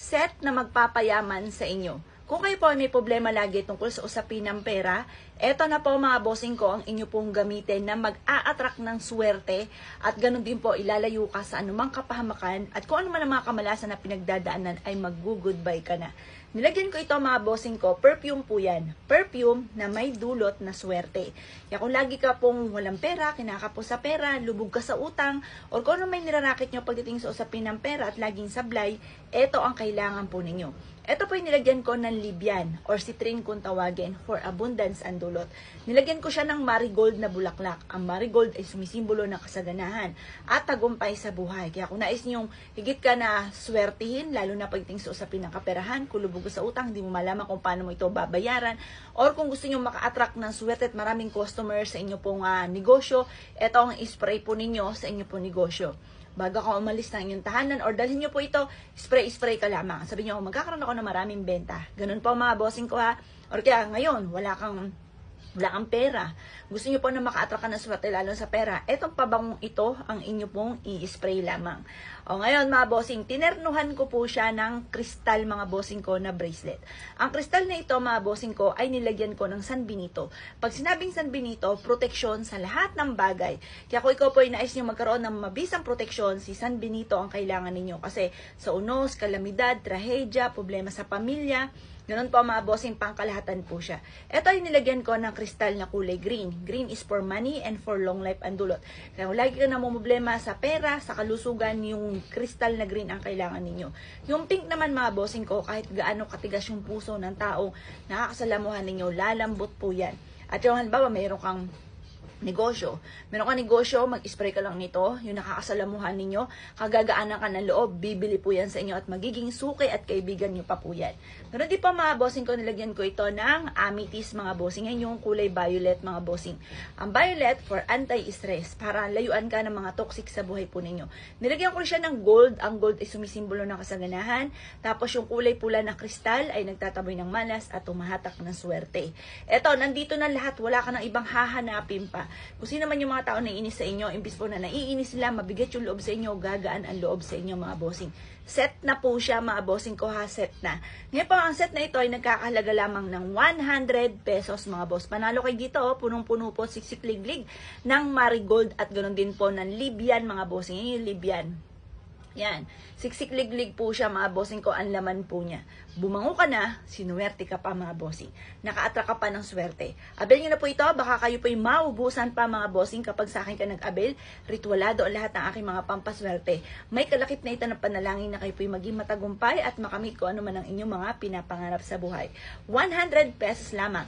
set na magpapayaman sa inyo. Kung kayo po ay may problema lagi tungkol sa usapin ng pera, eto na po mga bossing ko ang inyo pong gamitin na mag-a-attract ng swerte at ganun din po ilalayo ka sa anumang kapahamakan at kung ano man ang mga kamalasan na pinagdadaanan ay mag-goodbye ka na. Nilagyan ko ito mga bossing ko, perfume po yan. Perfume na may dulot na swerte. Kaya kung lagi ka pong walang pera, kinakapo sa pera, lubog ka sa utang, o kung ano may nirarakit nyo pagdating sa usapin ng pera at laging sablay, ito ang kailangan po ninyo. Ito po yung nilagyan ko ng Libyan or citrine kung tawagin for abundance and dulot. Nilagyan ko siya ng marigold na bulaklak. Ang marigold ay sumisimbolo ng kasaganahan at tagumpay sa buhay. Kaya kung nais niyong higit ka na swertihin, lalo na pagdating sa usapin ng kaperahan, kung lubog sa utang, hindi mo malaman kung paano mo ito babayaran, or kung gusto niyo maka-attract ng swerte at maraming customer sa inyo pong negosyo, ito ang spray po ninyo sa inyo pong negosyo. Bago ka umalis ng inyong tahanan or dalhin nyo po ito, spray ka lamang. Sabi nyo, magkakaroon ako ng maraming benta. Ganun po mga bossing ko ha. Or kaya ngayon, wala kang pera. Gusto nyo po na maka-attract ka ng swerte lalo sa pera. Etong pabangong ito ang inyo pong i-spray lamang. O ngayon mga bossing, tinernuhan ko po siya ng kristal mga bossing ko na bracelet. Ang kristal na ito mga bossing ko ay nilagyan ko ng San Benito. Pag sinabing San Benito, proteksyon sa lahat ng bagay. Kaya kung ikaw po ay nais nyo magkaroon ng mabisang proteksyon, si San Benito ang kailangan ninyo. Kasi sa unos, kalamidad, trahedya, problema sa pamilya, ganun po mga bossing, pangkalahatan po siya. Ito ay nilagyan ko ng kristal na kulay green. Green is for money and for long life and dulot. Kaya kung lagi ka na problema sa pera, sa kalusugan, yung kristal na green ang kailangan ninyo. Yung pink naman mga bossing ko, kahit gaano katigas yung puso ng tao, nakakasalamuhan ninyo, lalambot po yan. At yung halimbawa, mayroon kang negosyo. Meron ka negosyo, mag-spray ka lang nito, yung nakakasalamuhan ninyo, kagagaanan ka ng loob, bibili po yan sa inyo at magiging suki at kaibigan nyo pa po yan. Pero di pa mga bossing ko, nilagyan ko ito ng amethyst mga bossing. Yan yung kulay violet mga bossing. Ang violet for anti-stress, para layuan ka ng mga toxic sa buhay po ninyo. Nilagyan ko siya ng gold. Ang gold ay sumisimbolo ng kasaganahan. Tapos yung kulay pula na kristal ay nagtataboy ng malas at tumahatak ng swerte. Eto, nandito na lahat. Wala ka ng ibang hahanapin pa. Kung sino man yung mga tao na iinis sa inyo, imbis po na naiinis sila, mabigat yung loob sa inyo, gagaan ang loob sa inyo mga bossing. Set na po siya mga bossing ko ha, set na. Ngayon po, ang set na ito ay nagkakahalaga lamang ng 100 pesos mga boss. Panalo kayo dito, punong-puno po, siksik-liglig ng marigold at ganoon din po ng Libyan mga bossing. Yan yung Libyan. Yan. Siksik-liglig po siya mga bossing ko, ang laman po niya. Bumango ka na, sinuwerte ka pa mga bossing. Naka-attract ka pa ng swerte. Abel nyo na po ito, baka kayo po ay maubusan pa mga bossing kapag sa akin ka nag-abel. Ritualado ang lahat ng aking mga pampaswerte. May kalakip na ito ng panalangin na kayo po ay maging matagumpay at makamit ko ano man ang inyong mga pinapangarap sa buhay. 100 pesos lamang.